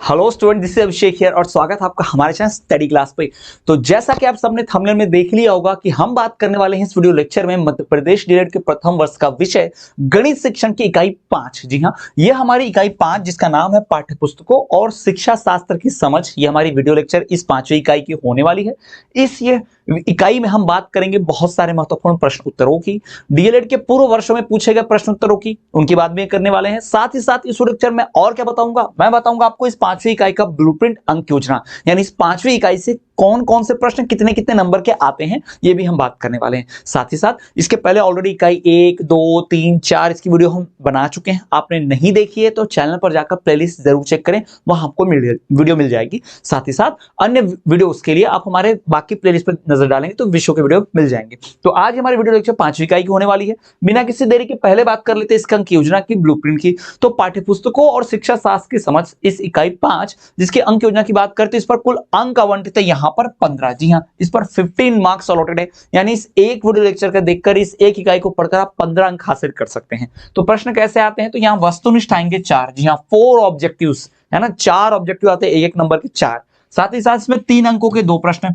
Hello student, this is Abhishek here और स्वागत है आपका हमारे चैनल स्टडी क्लास पे। तो जैसा कि आप सबने थंबनेल में देख लिया होगा कि हम बात करने वाले हैं इस वीडियो लेक्चर में मध्य प्रदेश डीएलएड के प्रथम वर्ष का विषय गणित शिक्षण की इकाई 5। जी हाँ, ये हमारी इकाई 5 जिसका नाम है पाठ्य पुस्तकों और शिक्षा शास्त्र की समझ। ये हमारी वीडियो लेक्चर इस 5वीं इकाई की होने वाली है। इस ये इकाई में हम बात करेंगे बहुत सारे महत्वपूर्ण प्रश्न उत्तरों की, डीएलएड के पूर्व वर्षों में पूछे गए प्रश्न उत्तरों की, उनकी बात भी करने वाले हैं। साथ ही साथ इस लेक्चर में और क्या बताऊंगा, मैं बताऊंगा आपको इस 5वीं इकाई का ब्लूप्रिंट अंक योजना, यानी इस 5वीं इकाई से कौन कौन से प्रश्न कितने कितने नंबर के आते हैं, ये भी हम बात करने वाले हैं। साथ ही साथ इसके पहले ऑलरेडी इकाई 1, 2, 3, 4 इसकी वीडियो हम बना चुके हैं। आपने नहीं देखी है तो चैनल पर जाकर प्लेलिस्ट जरूर चेक करें, वहां आपको वीडियो मिल जाएगी। साथ ही साथ अन्य वीडियोस के लिए आप हमारे बाकी प्लेलिस्ट पर नजर डालेंगे तो विषयों के वीडियो मिल जाएंगे। तो आज हमारी वीडियो लेक्चर 5वीं इकाई की होने वाली है। बिना किसी देरी के पहले बात कर लेते हैं इसका अंक योजना की, ब्लूप्रिंट की। तो पाठ्यपुस्तकों और शिक्षा शास्त्र की समझ इस इकाई 5 जिसके अंक योजना की बात करते हैं, इस पर कुल अंक आवंटित है यहाँ पर 15। जी हाँ, इस पर 15 मार्क्स अलॉटेड है, यानी इस एक वीडियो लेक्चर का देखकर इस एक इकाई को पढ़कर आप 15 अंक हासिल कर सकते हैं। तो प्रश्न कैसे आते हैं, तो यहाँ वस्तुनिष्ठ आएंगे 4। जी हाँ, 4 ऑब्जेक्टिव्स है ना, 4 ऑब्जेक्टिव आते हैं, एक नंबर के 4। साथ ही साथ इसमें 3 अंकों के 2 प्रश्न,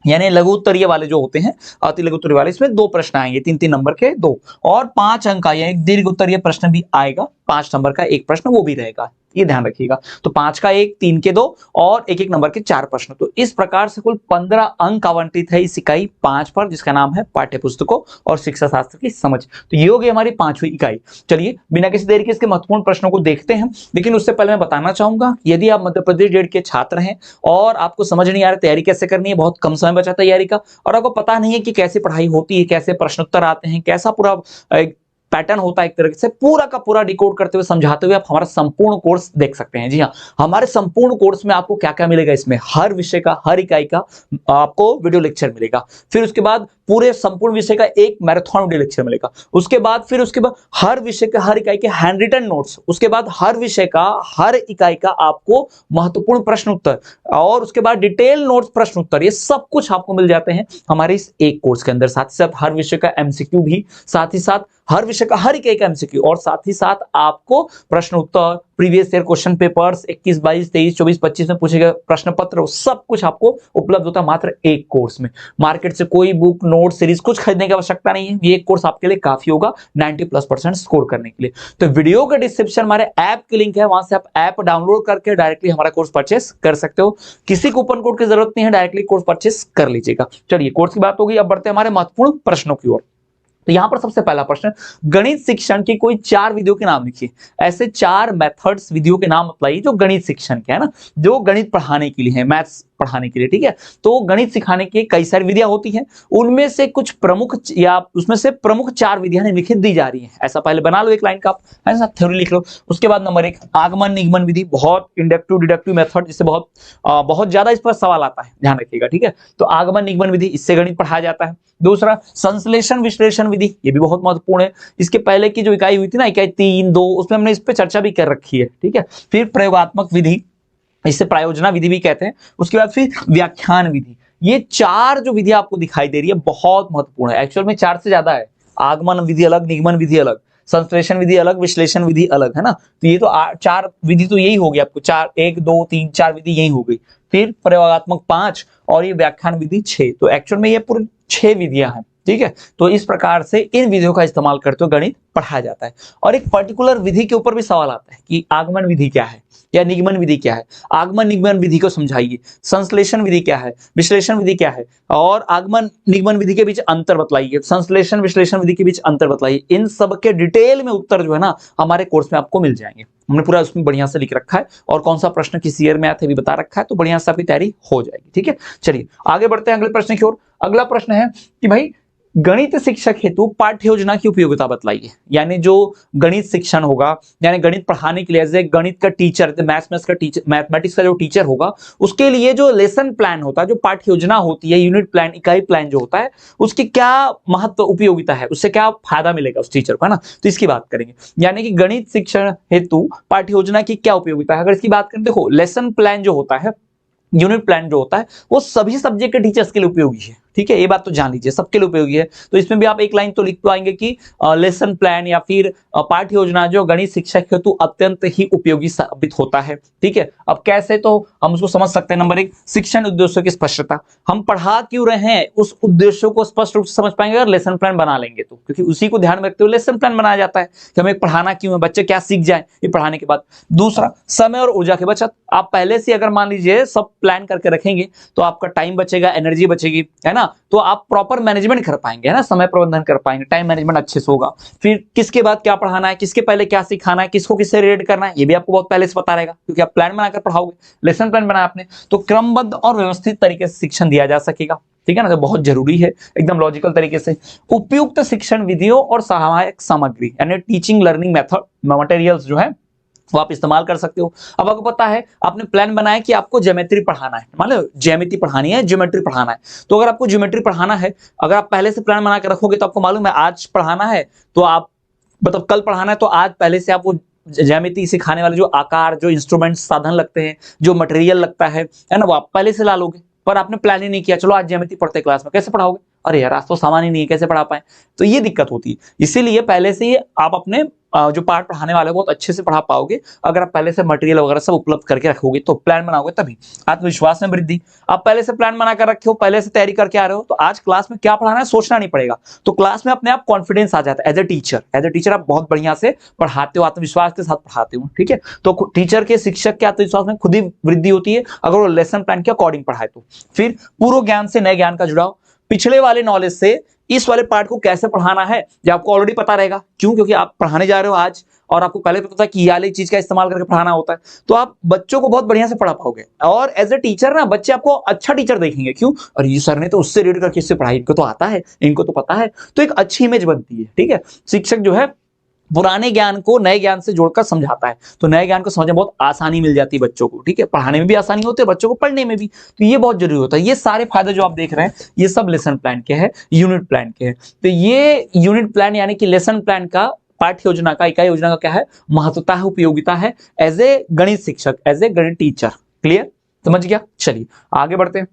यानी लघु उत्तरीय वाले जो होते हैं, अति लघु उत्तरीय वाले, इसमें 2 प्रश्न आएंगे, 3-3 नंबर के 2, और 5 अंक का एक दीर्घ उत्तरीय प्रश्न भी आएगा, 5 नंबर का एक प्रश्न वो भी रहेगा, ये ध्यान रखिएगा। तो 5 का 1, 3 के 2 और 1-1 नंबर के 4 प्रश्न। तो इस प्रकार से कुल 15 अंक आवंटित है इस इकाई 5 पर, जिसका नाम है पाठ्यपुस्तकों और शिक्षा शास्त्र की समझ। तो ये हो गई हमारी 5वीं इकाई। चलिए बिना किसी देरी के इसके महत्वपूर्ण प्रश्नों को देखते हैं, लेकिन उससे पहले मैं बताना चाहूंगा यदि आप मध्य प्रदेश डीएलएड के छात्र हैं और आपको समझ नहीं आ रहा तैयारी कैसे करनी है, बहुत कम समय बचा तैयारी का, और आपको पता नहीं है कि कैसे पढ़ाई होती है, कैसे प्रश्न उत्तर आते हैं, कैसा पूरा पैटर्न होता है, एक तरीके से पूरा का पूरा डिकोड करते हुए समझाते हुए आप हमारा संपूर्ण कोर्स देख सकते हैं। जी हाँ, हमारे संपूर्ण कोर्स में आपको क्या क्या मिलेगा, इसमें हर विषय का, हर इकाई का आपको वीडियो लेक्चर मिलेगा। फिर उसके बाद पूरे संपूर्ण विषय का एक मैराथन वीडियो लेक्चर मिलेगा। उसके बाद हर विषय का, हर इकाई के हैंड रिटन नोट्स, उसके बाद हर विषय का, हर इकाई का आपको महत्वपूर्ण प्रश्न उत्तर, और उसके बाद डिटेल नोट्स, प्रश्न उत्तर, ये सब कुछ आपको मिल जाते हैं हमारे इस एक कोर्स के अंदर। साथ ही साथ हर विषय का एमसीक्यू भी, साथ ही साथ हर विषय का हर एक एमसीक्यू, और साथ ही साथ आपको प्रश्न उत्तर, प्रीवियस ईयर क्वेश्चन पेपर्स 21, 22, 23, 24, 25 में पूछे गए प्रश्न पत्र, सब कुछ आपको उपलब्ध होता है मात्र एक कोर्स में। मार्केट से कोई बुक, नोट, सीरीज कुछ खरीदने की आवश्यकता नहीं है, ये एक कोर्स आपके लिए काफी होगा 90+% स्कोर करने के लिए। तो वीडियो का डिस्क्रिप्शन हमारे ऐप की लिंक है, वहां से आप ऐप डाउनलोड करके डायरेक्टली हमारा कोर्स परचेस कर सकते हो। किसी कूपन कोड की जरूरत नहीं है, डायरेक्टली कोर्स परचेस कर लीजिएगा। चलिए, कोर्स की बात होगी, अब बढ़ते हैं हमारे महत्वपूर्ण प्रश्नों की ओर। तो यहां पर सबसे पहला प्रश्न, गणित शिक्षण की कोई 4 विधियों के नाम लिखिए। ऐसे 4 मेथड्स, विधियों के नाम बताइए जो गणित शिक्षण के है ना, जो गणित पढ़ाने के लिए है, मैथ्स पढ़ाने के लिए। ठीक है, तो गणित सिखाने की कई सारी विधियां होती हैं, उनमें से कुछ प्रमुख, या उसमें से प्रमुख 4 विधियां निम्नलिखित दी जा रही हैं। ऐसा पहले बना लो एक लाइन का, आप ऐसा थ्योरी लिख लो। उसके बाद नंबर 1 आगमन निगमन विधि, बहुत इंडक्टिव डिडक्टिव मेथड, जिससे बहुत ज्यादा इस पर सवाल आता है, ध्यान रखिएगा। ठीक है, तो आगमन निगमन विधि, इससे गणित पढ़ाया जाता है। दूसरा संश्लेषण विश्लेषण विधि, ये भी बहुत महत्वपूर्ण है। इसके पहले की जो इकाई हुई थी ना, इकाई 3, 2, उसमें हमने इस पे चर्चा भी कर रखी है। ठीक है, फिर प्रयोगात्मक विधि, इसे प्रायोजना विधि भी कहते हैं। उसके बाद फिर व्याख्यान विधि। ये 4 जो विधि आपको दिखाई दे रही है बहुत महत्वपूर्ण है। एक्चुअल में 4 से ज्यादा है, आगमन विधि अलग, निगमन विधि अलग, संश्लेषण विधि अलग, विश्लेषण विधि अलग, है ना। तो ये तो 4 विधि तो यही हो गई आपको, 4, 1, 2, 3, 4 विधि यही हो गई। फिर प्रयोगात्मक 5 और ये व्याख्यान विधि 6। तो एक्चुअल में ये पूरे 6 विधियां हैं। ठीक है, तो इस प्रकार से इन विधियों का इस्तेमाल करते हुए गणित पढ़ाया जाता है। और एक पर्टिकुलर विधि के ऊपर भी सवाल आता है कि आगमन विधि क्या है या निगमन विधि क्या है, आगमन निगमन विधि को समझाइए, संश्लेषण विधि क्या है, विश्लेषण विधि क्या है, और आगमन निगमन विधि के बीच अंतर बतलाइए, संश्लेषण विश्लेषण विधि के बीच अंतर बतलाइए। इन सब के डिटेल में उत्तर जो है ना हमारे कोर्स में आपको मिल जाएंगे। हमने पूरा उसमें बढ़िया से लिख रखा है, और कौन सा प्रश्न किस ईयर में आते भी बता रखा है, तो बढ़िया से आपकी तैयारी हो जाएगी। ठीक है, चलिए आगे बढ़ते हैं अगले प्रश्न की ओर। अगला प्रश्न है कि भाई गणित शिक्षक हेतु पाठ्य योजना की उपयोगिता बतलाइए। यानी जो गणित शिक्षण होगा, यानी गणित पढ़ाने के लिए, जैसे गणित का टीचर, मैथमेटिक्स का जो टीचर होगा, उसके लिए जो लेसन प्लान होता है, जो पाठ्य योजना होती है, यूनिट प्लान, इकाई प्लान जो होता है, उसकी क्या महत्व, उपयोगिता है, उससे क्या फायदा मिलेगा उस टीचर को, है ना। तो इसकी बात करेंगे, यानी कि गणित शिक्षण हेतु पाठ्य योजना की क्या उपयोगिता है। अगर इसकी बात करें, देखो लेसन प्लान जो होता है, यूनिट प्लान जो होता है, वो सभी सब्जेक्ट के टीचर्स के लिए उपयोगी है। ठीक है, ये बात तो जान लीजिए, सबके लिए उपयोगी है। तो इसमें भी आप एक लाइन तो लिख पाएंगे कि लेसन प्लान या फिर पाठ्य योजना जो गणित शिक्षक हेतु अत्यंत ही उपयोगी साबित होता है। ठीक है, अब कैसे, तो हम उसको समझ सकते हैं। नंबर 1, शिक्षण उद्देश्यों की स्पष्टता। हम पढ़ा क्यों रहे हैं उस उद्देश्यों को स्पष्ट रूप से समझ पाएंगे अगर लेसन प्लान बना लेंगे तो, क्योंकि उसी को ध्यान में रखते हुए लेसन प्लान बनाया जाता है कि हमें पढ़ाना क्यों है, बच्चे क्या सीख जाए ये पढ़ाने के बाद। दूसरा, समय और ऊर्जा की बचत। आप पहले से अगर मान लीजिए सब प्लान करके रखेंगे तो आपका टाइम बचेगा, एनर्जी बचेगी, है ना, तो आप प्रॉपर मैनेजमेंट कर पाएंगे, है ना, समय प्रबंधन कर पाएंगे, टाइम मैनेजमेंट अच्छे से होगा। फिर किसके बाद क्या पढ़ाना है, किसके पहले क्या सिखाना है, किसको किससे रिलेट करना है, ये भी आपको बहुत पहले से पता रहेगा, क्योंकि आप प्लान बनाकर पढ़ाओगे, लेसन प्लान बनाया आपने, तो क्रमबद्ध और व्यवस्थित तरीके से शिक्षण दिया जा सकेगा। ठीक है ना, तो बहुत जरूरी है एकदम लॉजिकल तरीके से। उपयुक्त शिक्षण विधियों और सहायक सामग्री यानी टीचिंग लर्निंग मेथड मटेरियल्स जो है वो आप इस्तेमाल कर सकते हो। अब आपको पता है, आपने प्लान बनाया कि आपको ज्योमेट्री पढ़ाना है, मान लो ज्यामिति पढ़ानी है, ज्योमेट्री पढ़ाना है, तो अगर आपको ज्योमेट्री पढ़ाना है, अगर आप पहले से प्लान बना के रखोगे तो आपको मालूम है आज पढ़ाना है, तो आप मतलब कल पढ़ाना है तो आज पहले से आप वो ज्यामिति सिखाने वाले जो आकार, जो इंस्ट्रूमेंट साधन लगते हैं, जो मटेरियल लगता है ना, वो आप पहले से ला लोगे। पर आपने प्लान ही नहीं किया, चलो आज ज्यामिति पढ़ते क्लास में, कैसे पढ़ाओगे, अरे यार आज तो सामान ही नहीं है, कैसे पढ़ा पाए, तो ये दिक्कत होती है। इसीलिए पहले से ही आप अपने जो पार्ट पढ़ाने वाले बहुत अच्छे से पढ़ा पाओगे अगर आप पहले से मटेरियल वगैरह सब उपलब्ध करके रखोगे, तो प्लान बनाओगे तभी। आत्मविश्वास में वृद्धि। आप पहले से प्लान बना कर रखे हो, पहले से तैयारी करके आ रहे हो, तो आज क्लास में क्या पढ़ाना है सोचना नहीं पड़ेगा, तो क्लास में अपने आप कॉन्फिडेंस आ जाता है। एज ए टीचर आप बहुत बढ़िया से पढ़ाते हो, आत्मविश्वास के साथ पढ़ाते हो। ठीक है, तो टीचर के, शिक्षक के आत्मविश्वास में खुद ही वृद्धि होती है अगर वो लेसन प्लान के अकॉर्डिंग पढ़ाए तो। फिर पूर्व ज्ञान से नए ज्ञान का जुड़ाव। पिछले वाले नॉलेज से इस वाले पार्ट को कैसे पढ़ाना है ये आपको ऑलरेडी पता रहेगा। क्यों? क्योंकि आप पढ़ाने जा रहे हो आज और आपको पहले पता था कि ये वाली चीज का इस्तेमाल करके पढ़ाना होता है, तो आप बच्चों को बहुत बढ़िया से पढ़ा पाओगे। और एज ए टीचर ना बच्चे आपको अच्छा टीचर देखेंगे। क्यों? और ये सर ने तो उससे रीड करके इससे पढ़ाई, इनको तो आता है, इनको तो पता है, तो एक अच्छी इमेज बनती है। ठीक है, शिक्षक जो है पुराने ज्ञान को नए ज्ञान से जोड़कर समझाता है, तो नए ज्ञान को समझने बहुत आसानी मिल जाती है बच्चों को। ठीक है, पढ़ाने में भी आसानी होती है, बच्चों को पढ़ने में भी, तो ये बहुत जरूरी होता है। ये सारे फायदे जो आप देख रहे हैं ये सब लेसन प्लान के हैं, यूनिट प्लान के हैं। तो ये यूनिट प्लान यानी कि लेसन प्लान का, पाठ्य योजना का, इकाई योजना का क्या है, महत्वता है, उपयोगिता है एज ए गणित शिक्षक, एज ए गणित टीचर। क्लियर, समझ गया? चलिए आगे बढ़ते हैं।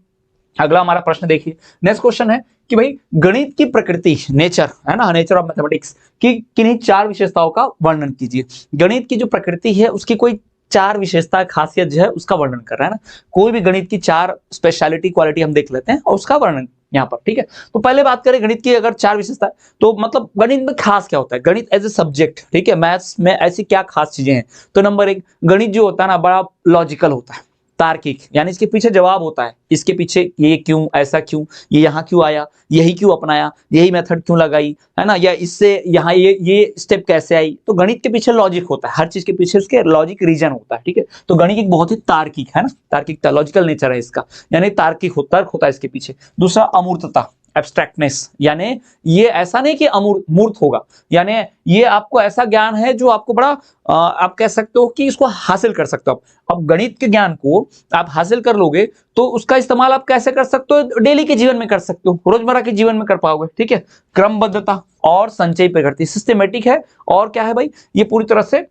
अगला हमारा प्रश्न देखिए, नेक्स्ट क्वेश्चन है कि भाई गणित की प्रकृति, नेचर है ना, नेचर ऑफ मैथमेटिक्स की किन्हीं 4 विशेषताओं का वर्णन कीजिए। गणित की जो प्रकृति है उसकी कोई 4 विशेषता, खासियत जो है उसका वर्णन कर रहा है ना। कोई भी गणित की 4 स्पेशलिटी, क्वालिटी हम देख लेते हैं और उसका वर्णन यहाँ पर। ठीक है, तो पहले बात करें गणित की अगर 4 विशेषता, तो मतलब गणित में खास क्या होता है, गणित एज ए सब्जेक्ट। ठीक है, मैथ्स में ऐसी क्या खास चीजें हैं, तो नंबर 1, गणित जो होता है ना बड़ा लॉजिकल होता है, तार्किक, यानी इसके पीछे जवाब होता है, इसके पीछे ये क्यों, ऐसा क्यों, ये यहाँ क्यों आया, यही क्यों अपनाया, यही मेथड क्यों लगाई, है ना, या इससे यहाँ ये स्टेप कैसे आई। तो गणित के पीछे लॉजिक होता है, हर चीज के पीछे उसके लॉजिक रीजन होता है। ठीक है, तो गणित एक बहुत ही तार्किक है ना, तार्किकता, लॉजिकल नेचर है इसका, यानी तार्किक तर्क होता है इसके पीछे। दूसरा, अमूर्तता, एब्स्ट्रैक्टनेस, यानी ये ऐसा नहीं कि मूर्त होगा, यानी ये आपको ऐसा ज्ञान है जो आपको बड़ा आप कह सकते हो कि इसको हासिल कर सकते हो। अब गणित के ज्ञान को आप हासिल कर लोगे तो उसका इस्तेमाल आप कैसे कर सकते हो, डेली के जीवन में कर सकते हो, रोजमर्रा के जीवन में कर पाओगे। ठीक है, क्रमबद्धता और संचयी प्रकृति, सिस्टमेटिक है और क्या है भाई, ये पूरी तरह से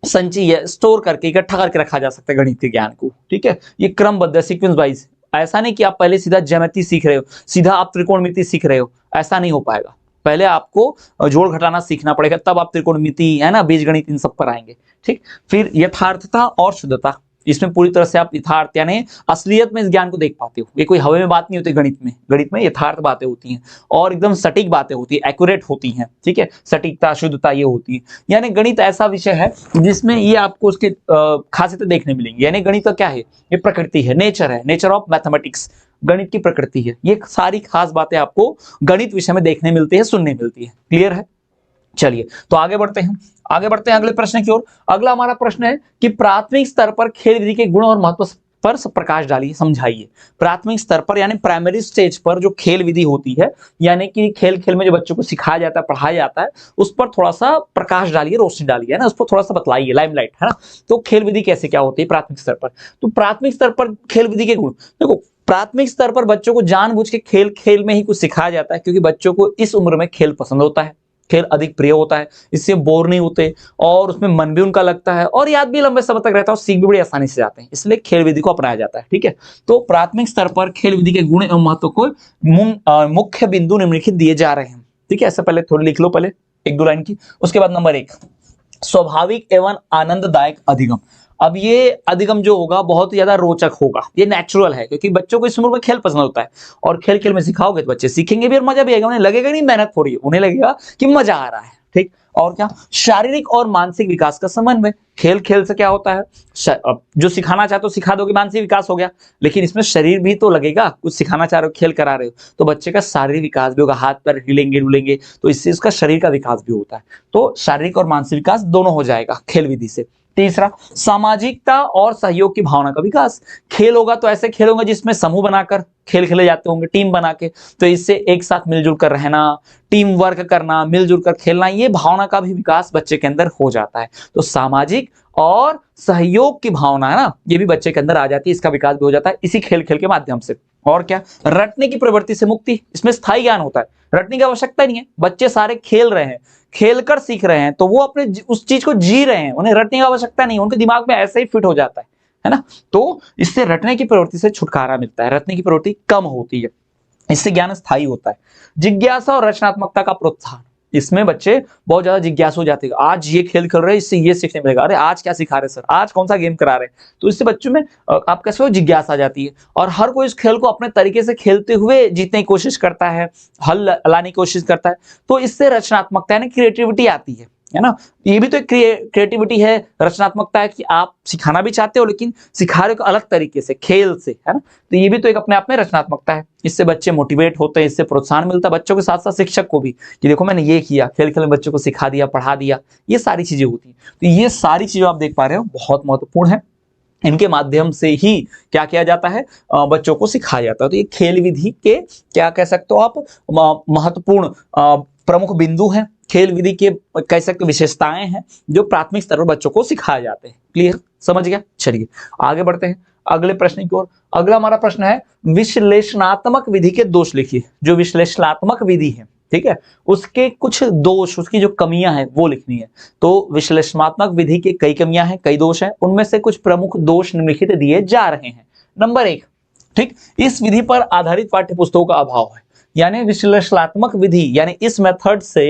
संचयी है, स्टोर करके इकट्ठा करके रखा जा सकता है गणित के ज्ञान को। ठीक है, ये क्रमबद्ध है, सीक्वेंस वाइज, ऐसा नहीं कि आप पहले सीधा ज्यामिति सीख रहे हो, सीधा आप त्रिकोणमिति सीख रहे हो, ऐसा नहीं हो पाएगा। पहले आपको जोड़ घटाना सीखना पड़ेगा, तब आप त्रिकोणमिति, है ना, बीजगणित, इन सब पर आएंगे। ठीक, फिर यथार्थता और शुद्धता, इसमें पूरी तरह से आप यथार्थ यानी असलियत में इस ज्ञान को देख पाते हो। ये कोई हवा में बात नहीं होती गणित में यथार्थ बातें होती हैं और एकदम सटीक बातें होती है, एक्यूरेट होती हैं। ठीक है, सटीकता, शुद्धता ये होती है। यानी गणित ऐसा विषय है जिसमें ये आपको उसके खासियतें देखने मिलेंगी। यानी गणित का क्या है, ये प्रकृति है, नेचर ऑफ मैथमेटिक्स, गणित की प्रकृति है। ये सारी खास बातें आपको गणित विषय में देखने मिलती है, सुनने मिलती है। क्लियर है? चलिए तो आगे बढ़ते हैं अगले प्रश्न की ओर। अगला हमारा प्रश्न है कि प्राथमिक स्तर पर खेल विधि के गुण और महत्व पर प्रकाश डालिए, समझाइए। प्राथमिक स्तर पर यानी प्राइमरी स्टेज पर जो खेल विधि होती है, यानी कि खेल खेल में जो बच्चों को सिखाया जाता है, पढ़ाया जाता है, उस पर थोड़ा सा प्रकाश डालिए, रोशनी डालिए, है ना, उस पर थोड़ा सा बतलाइए, लाइमलाइट, है ना। तो खेल विधि कैसे क्या होती है प्राथमिक स्तर पर, तो प्राथमिक स्तर पर खेल विधि के गुण देखो। प्राथमिक स्तर पर बच्चों को जानबूझ के खेल खेल में ही कुछ सिखाया जाता है, क्योंकि बच्चों को इस उम्र में खेल पसंद होता है। खेल अधिक प्रिय होता है, इससे बोर नहीं होते और उसमें मन भी उनका लगता है और याद भी लंबे समय तक रहता है और सीख भी बड़ी आसानी से जाते हैं, इसलिए खेल विधि को अपनाया जाता है। ठीक है, तो प्राथमिक स्तर पर खेल विधि के गुण एवं महत्व को मुख्य बिंदु निम्नलिखित दिए जा रहे हैं। ठीक है, ऐसे पहले थोड़ी लिख लो, पहले एक दो लाइन की। उसके बाद नंबर 1, स्वाभाविक एवं आनंददायक अधिगम। अब ये अधिगम जो होगा बहुत ही ज्यादा रोचक होगा, ये नेचुरल है क्योंकि बच्चों को इस उम्र में खेल पसंद होता है और खेल खेल में सिखाओगे तो बच्चे सीखेंगे भी और मजा भी आएगा, उन्हें लगेगा नहीं मेहनत हो रही है, उन्हें लगेगा कि मजा आ रहा है। ठीक, और क्या, शारीरिक और मानसिक विकास का समन्वय। खेल खेल से क्या होता है, जो सिखाना चाहते हो सिखा दोगे, मानसिक विकास हो गया, लेकिन इसमें शरीर भी तो लगेगा, कुछ सिखाना चाह रहे हो खेल करा रहे हो तो बच्चे का शारीरिक विकास भी होगा, हाथ पैर हिलेंगे डुलेंगे तो इससे उसका शरीर का विकास भी होता है, तो शारीरिक और मानसिक विकास दोनों हो जाएगा खेल विधि से। तीसरा, सामाजिकता और सहयोग की भावना का विकास। खेल होगा तो ऐसे खेल होंगे जिसमें समूह बनाकर खेल खेले जाते होंगे, टीम बना के, तो इससे एक साथ मिलजुल कर रहना, टीम वर्क करना, मिलजुल कर खेलना, ये भावना का भी विकास बच्चे के अंदर हो जाता है। तो सामाजिक और सहयोग की भावना है ना, ये भी बच्चे के अंदर आ जाती है, इसका विकास भी हो जाता है इसी खेल खेल के माध्यम से। और क्या, रटने की प्रवृत्ति से मुक्ति। इसमें स्थायी ज्ञान होता है, रटने की आवश्यकता नहीं है, बच्चे सारे खेल रहे हैं, खेलकर सीख रहे हैं, तो वो अपने उस चीज को जी रहे हैं, उन्हें रटने की आवश्यकता नहीं है, उनके दिमाग में ऐसे ही फिट हो जाता है ना। तो इससे रटने की प्रवृत्ति से छुटकारा मिलता है, रटने की प्रवृत्ति कम होती है, इससे ज्ञान स्थायी होता है। जिज्ञासा और रचनात्मकता का प्रोत्साहन। इसमें बच्चे बहुत ज्यादा जिज्ञासु हो जाते हैं, आज ये खेल खेल रहे हैं, इससे ये सीखने मिलेगा, अरे आज क्या सिखा रहे सर, आज कौन सा गेम करा रहे हैं, तो इससे बच्चों में आप कैसे हो जिज्ञासा आ जाती है और हर कोई इस खेल को अपने तरीके से खेलते हुए जीतने की कोशिश करता है, हल लाने की कोशिश करता है, तो इससे रचनात्मकता यानी क्रिएटिविटी आती है ना। ये भी तो एक क्रिएटिविटी है, रचनात्मकता है कि आप सिखाना भी चाहते हो लेकिन सिखा रहे हो अलग तरीके से, खेल से, है ना, तो ये भी तो एक अपने आप में रचनात्मकता है। इससे बच्चे मोटिवेट होते हैं, इससे प्रोत्साहन मिलता है बच्चों के साथ साथ शिक्षक को भी कि देखो मैंने ये किया, खेल खेल में बच्चों को सिखा दिया, पढ़ा दिया, ये सारी चीजें होती हैं। तो ये सारी चीजें आप देख पा रहे हो बहुत महत्वपूर्ण है, इनके माध्यम से ही क्या किया जाता है, बच्चों को सिखाया जाता है। तो ये खेल विधि के क्या कह सकते हो आप, महत्वपूर्ण प्रमुख बिंदु हैं, खेल विधि के कह सकते विशेषताएं हैं जो प्राथमिक स्तर पर बच्चों को सिखाए जाते हैं। क्लियर, समझ गया। चलिए आगे बढ़ते हैं अगले प्रश्न की ओर। अगला हमारा प्रश्न है विश्लेषणात्मक विधि के दोष लिखिए। जो विश्लेषणात्मक विधि है, ठीक है, उसके कुछ दोष, उसकी जो कमियां हैं वो लिखनी है। तो विश्लेषणात्मक विधि के कई कमियां हैं, कई दोष हैं, उनमें से कुछ प्रमुख दोष निम्नलिखित दिए जा रहे हैं। नंबर 1, ठीक, इस विधि पर आधारित पाठ्य पुस्तकों का अभाव है। यानी विश्लेषणात्मक विधि यानी इस मेथड से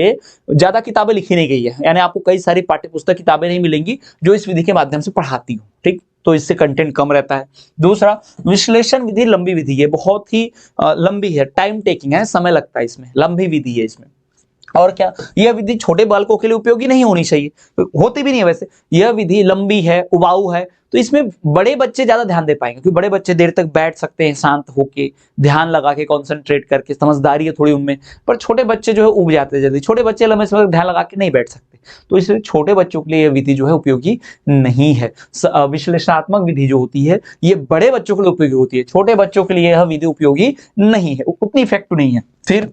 ज्यादा किताबें लिखी नहीं गई है, यानी आपको कई सारी पाठ्य पुस्तक किताबें नहीं मिलेंगी जो इस विधि के माध्यम से पढ़ाती हो, ठीक, तो इससे कंटेंट कम रहता है। दूसरा, विश्लेषण विधि लंबी विधि है, बहुत ही लंबी है, टाइम टेकिंग है, समय लगता है इसमें, लंबी विधि है इसमें। और क्या, यह विधि छोटे बालकों के लिए उपयोगी नहीं होनी चाहिए, होती भी नहीं है वैसे, यह विधि लंबी है, उबाऊ है, तो इसमें बड़े बच्चे ज्यादा ध्यान दे पाएंगे क्योंकि बड़े बच्चे देर तक बैठ सकते हैं शांत होके, ध्यान लगा के, कॉन्सेंट्रेट करके, समझदारी है थोड़ी उनमें, पर छोटे बच्चे जो है उब जाते हैं जल्दी, छोटे बच्चे लंबे समय तक ध्यान लगा के नहीं बैठ सकते, तो इसलिए छोटे बच्चों के लिए यह विधि जो है उपयोगी नहीं है। विश्लेषणात्मक विधि जो होती है ये बड़े बच्चों के लिए उपयोगी होती है, छोटे बच्चों के लिए यह विधि उपयोगी नहीं है, उतनी इफेक्टिव नहीं है। फिर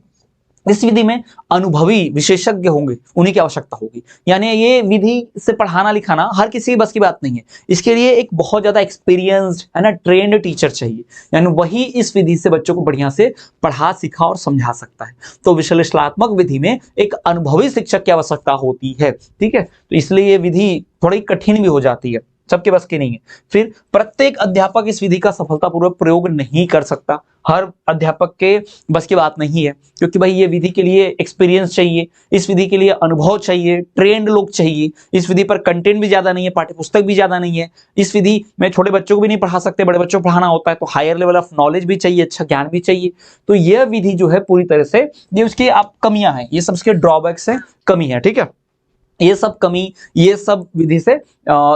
इस विधि में अनुभवी विशेषज्ञ होंगे, उन्हीं की आवश्यकता होगी, यानी ये विधि से पढ़ाना लिखाना हर किसी बस की बात नहीं है, इसके लिए एक बहुत ज्यादा एक्सपीरियंस्ड, है ना, ट्रेंड टीचर चाहिए, यानी वही इस विधि से बच्चों को बढ़िया से पढ़ा सिखा और समझा सकता है। तो विश्लेषणात्मक विधि में एक अनुभवी शिक्षक की आवश्यकता होती है, ठीक है, तो इसलिए ये विधि थोड़ी कठिन भी हो जाती है, सबके बस की नहीं है। फिर प्रत्येक अध्यापक इस विधि का सफलतापूर्वक प्रयोग नहीं कर सकता, हर अध्यापक के बस की बात नहीं है, क्योंकि भाई ये विधि के लिए एक्सपीरियंस चाहिए, इस विधि के लिए अनुभव चाहिए, ट्रेंड लोग चाहिए, इस विधि पर कंटेंट भी ज्यादा नहीं है, पाठ्यपुस्तक भी ज्यादा नहीं है, इस विधि में छोटे बच्चों को भी नहीं पढ़ा सकते, बड़े बच्चों को पढ़ाना होता है, तो हायर लेवल ऑफ नॉलेज भी चाहिए, अच्छा ज्ञान भी चाहिए। तो यह विधि जो है पूरी तरह से, ये उसकी आप कमियां हैं, ये सबके ड्रॉबैक्स है, कमी है, ठीक है, ये सब कमी, ये सब विधि से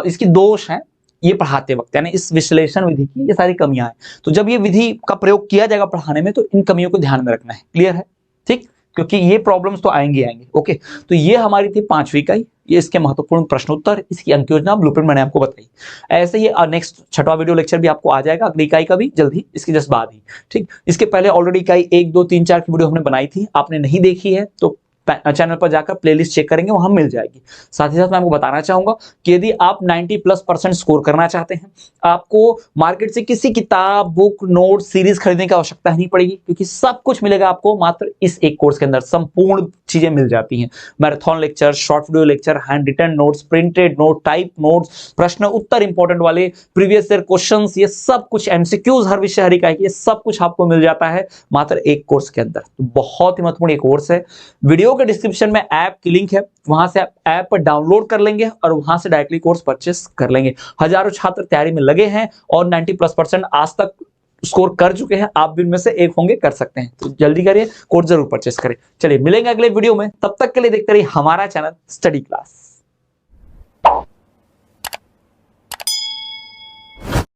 इसकी दोष है, ये पढ़ाते वक्त, यानी इस विश्लेषण विधि की ये सारी कमियां हैं। तो जब ये विधि का प्रयोग किया जाएगा पढ़ाने में तो इन कमियों को ध्यान में रखना है। क्लियर है, ठीक, क्योंकि ये प्रॉब्लम्स तो आएंगे। ओके, तो ये हमारी थी 5वीं इकाई, ये इसके महत्वपूर्ण प्रश्नोत्तर, इसकी अंक योजना, ब्लूप्रिंट मैंने आपको बताई। ऐसे ही नेक्स्ट 6वां वीडियो लेक्चर भी आपको आ जाएगा, अगली इकाई का भी जल्दी, इसके जस्ट बाद ही, ठीक। इसके पहले ऑलरेडी इकाई 1, 2, 3, 4 की वीडियो हमने बनाई थी, आपने नहीं देखी है तो चैनल पर जाकर प्लेलिस्ट चेक करेंगे, वहां मिल जाएगी। साथ ही साथ मैं आपको बताना चाहूंगा कि यदि आप 90+% स्कोर करना चाहते हैं, आपको मार्केट से किसी किताब, बुक, नोट, सीरीज खरीदने की आवश्यकता नहीं पड़ेगी, क्योंकि सब कुछ मिलेगा आपको मात्र इस एक कोर्स के अंदर। संपूर्ण चीजें मिल जाती हैं, marathon lecture, short video lecture, hand written notes, printed note, type notes, प्रश्न उत्तर इंपॉर्टेंट वाले, प्रीवियस ईयर क्वेश्चंस, ये सब कुछ, एमसीक्यूज हर विषय, हर इकाई, ये सब कुछ आपको मिल जाता है मात्र एक कोर्स के अंदर। तो बहुत ही महत्वपूर्ण एक कोर्स है। वीडियो के डिस्क्रिप्शन में ऐप की लिंक है, वहां से आप ऐप पर डाउनलोड कर लेंगे और वहां से डायरेक्टली कोर्स परचेस कर लेंगे। हजारों छात्र तैयारी में लगे हैं और 90+% आज तक स्कोर कर चुके हैं, आप भी उनमें से एक होंगे, कर सकते हैं। तो जल्दी करिए, कोर्स जरूर परचेस करें। चलिए मिलेंगे अगले वीडियो में, तब तक के लिए देखते रहिए हमारा चैनल स्टडी क्लास।